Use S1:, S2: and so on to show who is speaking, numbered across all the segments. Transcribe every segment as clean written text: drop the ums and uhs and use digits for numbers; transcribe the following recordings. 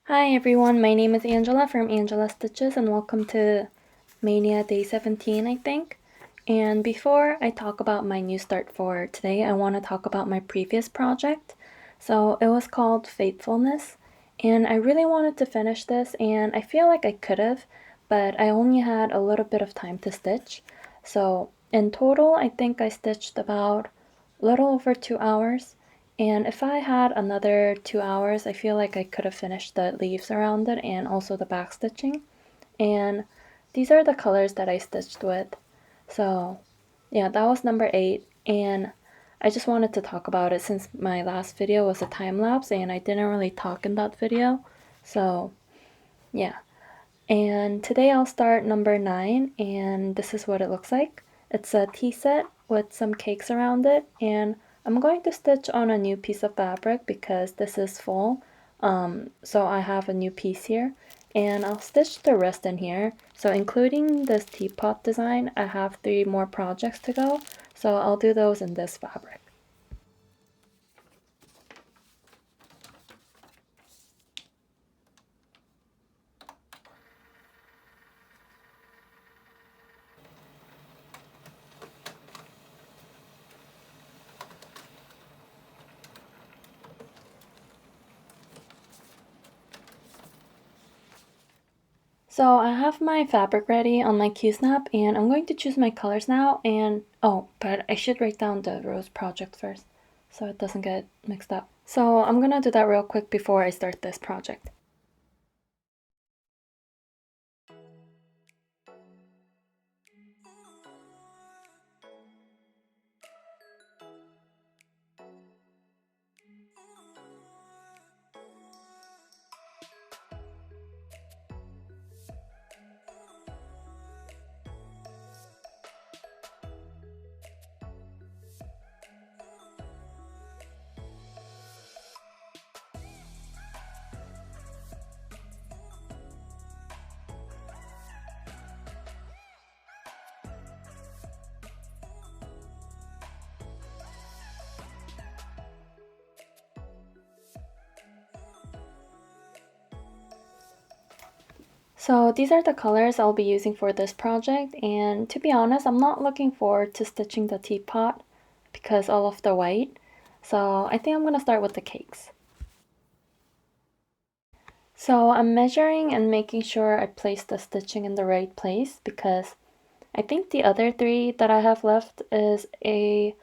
S1: Hi everyone, my name is Angela from Angela Stitches and welcome to Maynia Day 17, I think. And before I talk about my new start for today, I want to talk about my previous project. So it was called Faithfulness, and I really wanted to finish this, and I feel like I could have, but I only had a little bit of time to stitch. So in total, I think I stitched about a little over 2 hours. And if I had another 2 hours, I feel like I could have finished the leaves around it and also the back stitching. And these are the colors that I stitched with. So yeah, that was number 8. And I just wanted to talk about it since my last video was a time lapse and I didn't really talk in that video. So yeah. And today I'll start number 9, and this is what it looks like. It's a tea set with some cakes around it, and I'm going to stitch on a new piece of fabric because this is full. So I have a new piece here, and I'll stitch the rest in here. So including this teapot design, I have 3 more projects to go, so I'll do those in this fabric. So I have my fabric ready on my Q-snap, and I'm going to choose my colors now. And oh, but I should write down the rose project first so it doesn't get mixed up. So I'm gonna do that real quick before I start this project. So these are the colors I'll be using for this project, and to be honest, I'm not looking forward to stitching the teapot because all of the white. So I think I'm gonna start with the cakes. So I'm measuring and making sure I place the stitching in the right place because I think the other 3 that I have left is a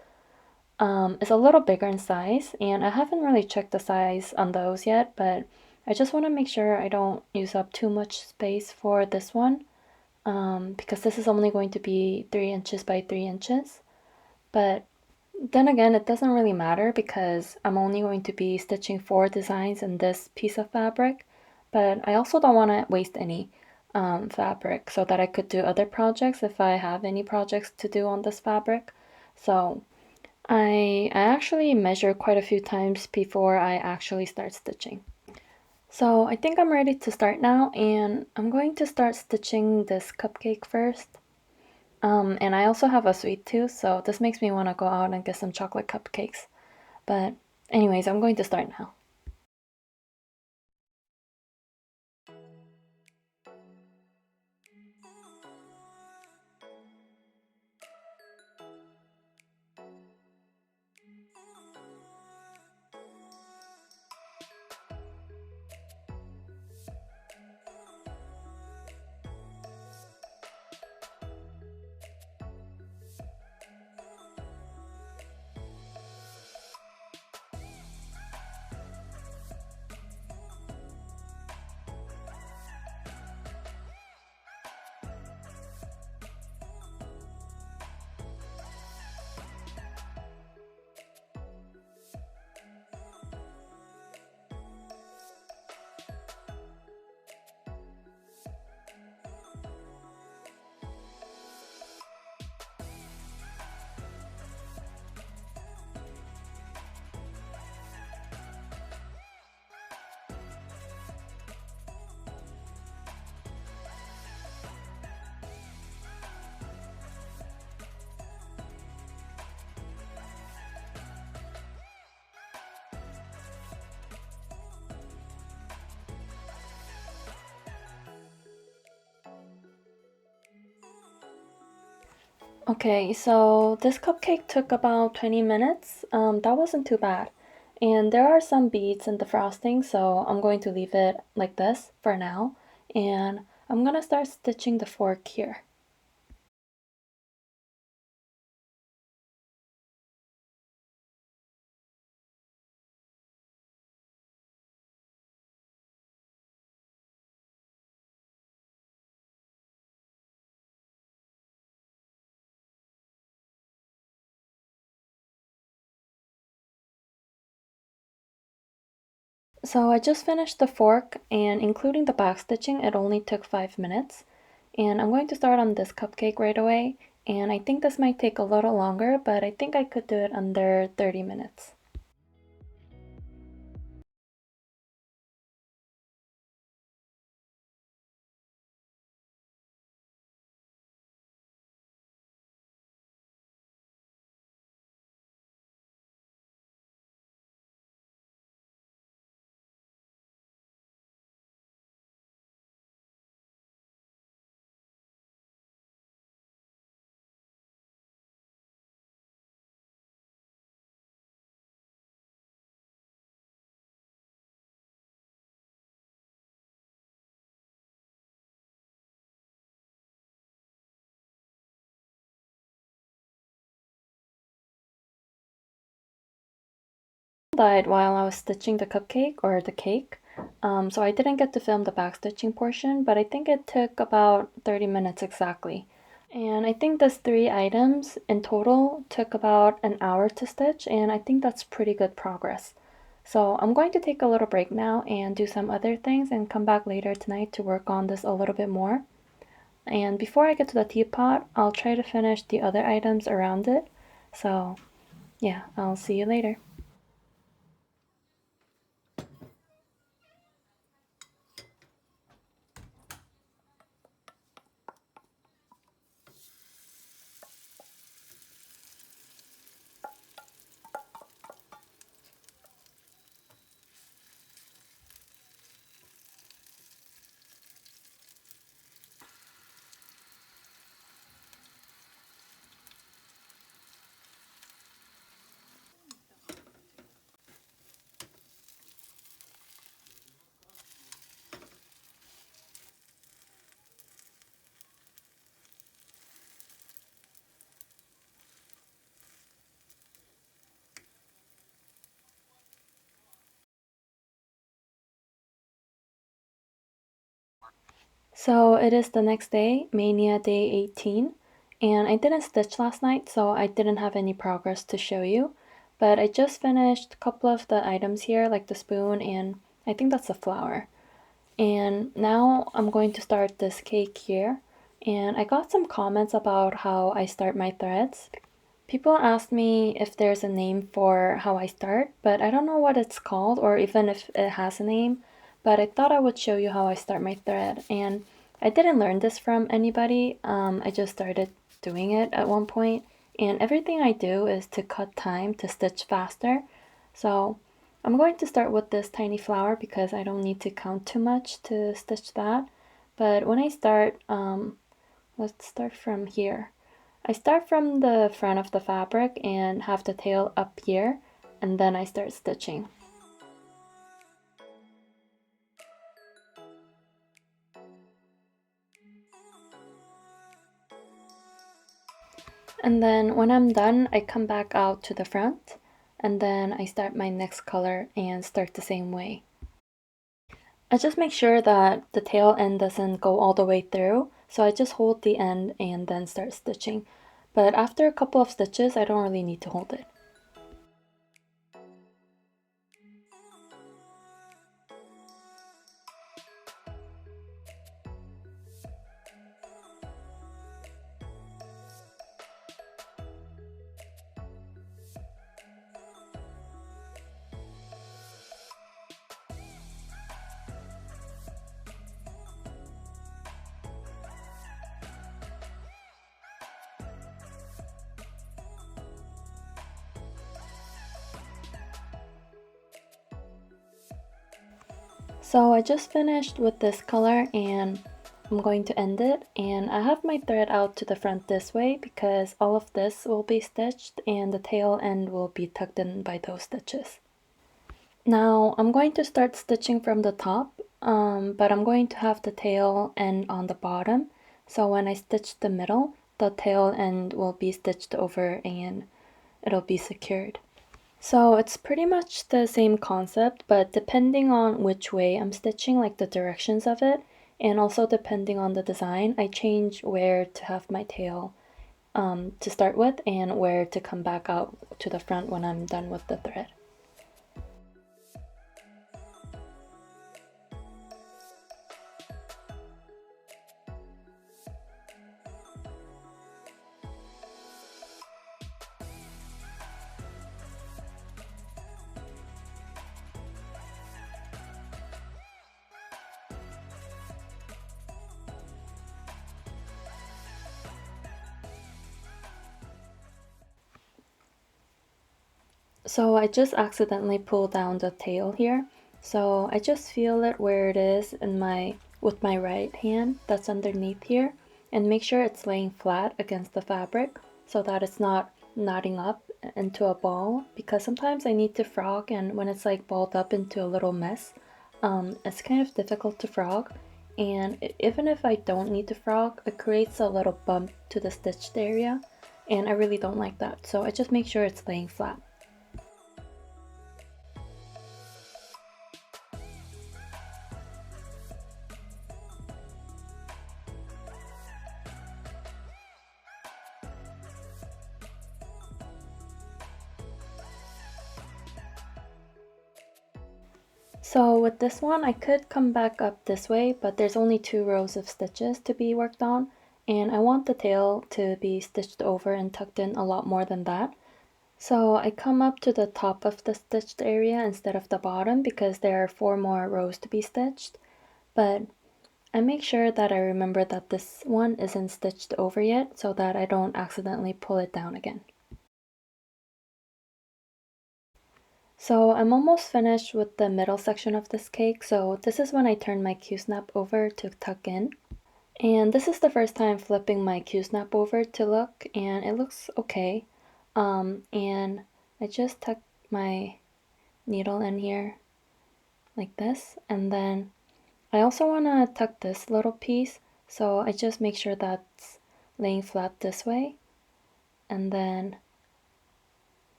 S1: little bigger in size, and I haven't really checked the size on those yet, but I just want to make sure I don't use up too much space for this one, because this is only going to be 3 inches by 3 inches. But then again, it doesn't really matter because I'm only going to be stitching 4 designs in this piece of fabric, but I also don't want to waste any fabric so that I could do other projects if I have any projects to do on this fabric. So I actually measure quite a few times before I actually start stitching. So I think I'm ready to start now, and I'm going to start stitching this cupcake first. And I also have a sweet tooth, so this makes me want to go out and get some chocolate cupcakes. But anyways, I'm going to start now. Okay, so this cupcake took about 20 minutes. That wasn't too bad. And there are some beads in the frosting, so I'm going to leave it like this for now. And I'm gonna start stitching the fork here. So I just finished the fork, and including the back stitching, it only took 5 minutes. And I'm going to start on this cupcake right away. And I think this might take a little longer, but I think I could do it under 30 minutes. Died while I was stitching the cupcake or the cake, so I didn't get to film the back stitching portion, but I think it took about 30 minutes exactly. And I think those 3 items in total took about an hour to stitch, and I think that's pretty good progress. So I'm going to take a little break now and do some other things and come back later tonight to work on this a little bit more. And before I get to the teapot, I'll try to finish the other items around it. So yeah, I'll see you later. So it is the next day, Maynia day 18, and I didn't stitch last night, so I didn't have any progress to show you. But I just finished a couple of the items here, like the spoon, and I think that's the flower. And now I'm going to start this cake here. And I got some comments about how I start my threads. People ask me if there's a name for how I start, but I don't know what it's called or even if it has a name. But I thought I would show you how I start my thread. And I didn't learn this from anybody. I just started doing it at one point. And everything I do is to cut time to stitch faster. So I'm going to start with this tiny flower because I don't need to count too much to stitch that. But when I start, let's start from here. I start from the front of the fabric and have the tail up here, and then I start stitching. And then when I'm done, I come back out to the front, and then I start my next color and start the same way. I just make sure that the tail end doesn't go all the way through, so I just hold the end and then start stitching. But after a couple of stitches, I don't really need to hold it. So I just finished with this color and I'm going to end it, and I have my thread out to the front this way because all of this will be stitched and the tail end will be tucked in by those stitches. Now I'm going to start stitching from the top, but I'm going to have the tail end on the bottom, so when I stitch the middle, the tail end will be stitched over and it'll be secured. So it's pretty much the same concept, but depending on which way I'm stitching, like the directions of it, and also depending on the design, I change where to have my tail to start with and where to come back out to the front when I'm done with the thread. So I just accidentally pulled down the tail here. So I just feel it where it is with my right hand that's underneath here, and make sure it's laying flat against the fabric so that it's not knotting up into a ball, because sometimes I need to frog, and when it's like balled up into a little mess, it's kind of difficult to frog. And even if I don't need to frog, it creates a little bump to the stitched area, and I really don't like that. So I just make sure it's laying flat. So with this one, I could come back up this way, but there's only 2 rows of stitches to be worked on, and I want the tail to be stitched over and tucked in a lot more than that. So I come up to the top of the stitched area instead of the bottom because there are 4 more rows to be stitched, but I make sure that I remember that this one isn't stitched over yet so that I don't accidentally pull it down again. So I'm almost finished with the middle section of this cake, so this is when I turn my Q-snap over to tuck in. And this is the first time flipping my Q-snap over to look, and it looks okay. And I just tuck my needle in here like this, and then I also want to tuck this little piece, so I just make sure that's laying flat this way, and then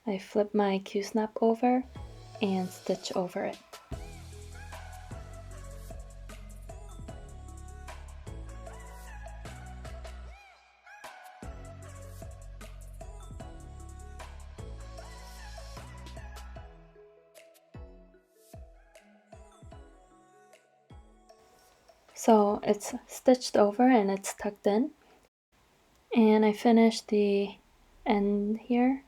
S1: I flip my Q-snap over and stitch over it. So it's stitched over and it's tucked in. And I finished the end here.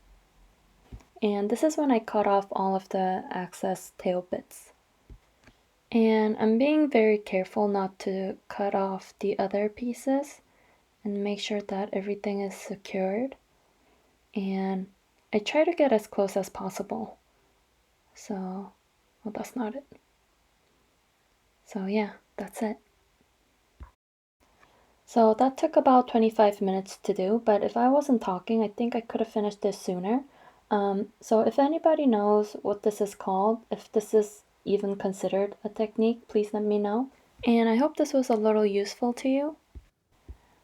S1: And this is when I cut off all of the excess tail bits. And I'm being very careful not to cut off the other pieces and make sure that everything is secured. And I try to get as close as possible. So, well, that's not it. So yeah, that's it. So that took about 25 minutes to do, but if I wasn't talking, I think I could have finished this sooner. So if anybody knows what this is called, if this is even considered a technique, please let me know. And I hope this was a little useful to you.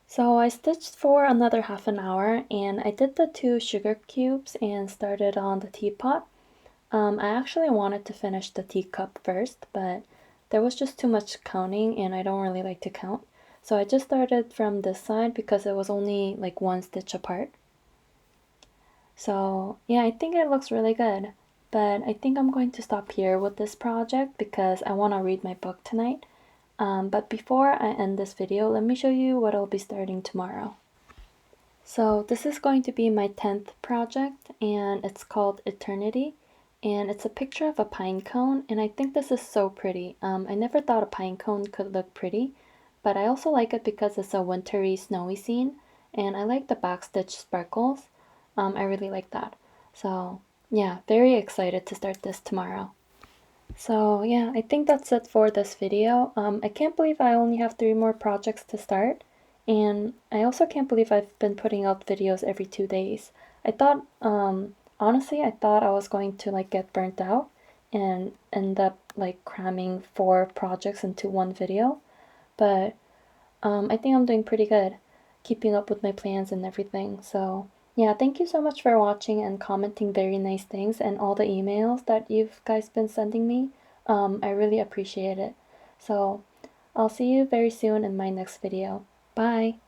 S1: So I stitched for another half an hour, and I did the 2 sugar cubes and started on the teapot. I actually wanted to finish the teacup first, but there was just too much counting and I don't really like to count. So I just started from this side because it was only like 1 stitch apart. So yeah, I think it looks really good. But I think I'm going to stop here with this project because I want to read my book tonight. But before I end this video, let me show you what I'll be starting tomorrow. So this is going to be my 10th project, and it's called Eternity. And it's a picture of a pine cone, and I think this is so pretty. I never thought a pine cone could look pretty, but I also like it because it's a wintry, snowy scene, and I like the backstitch sparkles. I really like that. So yeah, very excited to start this tomorrow. So yeah, I think that's it for this video. I can't believe I only have 3 more projects to start, and I also can't believe I've been putting out videos every 2 days. I thought, honestly, I thought I was going to like get burnt out and end up like cramming 4 projects into one video, but I think I'm doing pretty good, keeping up with my plans and everything. So yeah, thank you so much for watching and commenting very nice things and all the emails that you've guys been sending me. I really appreciate it. So I'll see you very soon in my next video. Bye!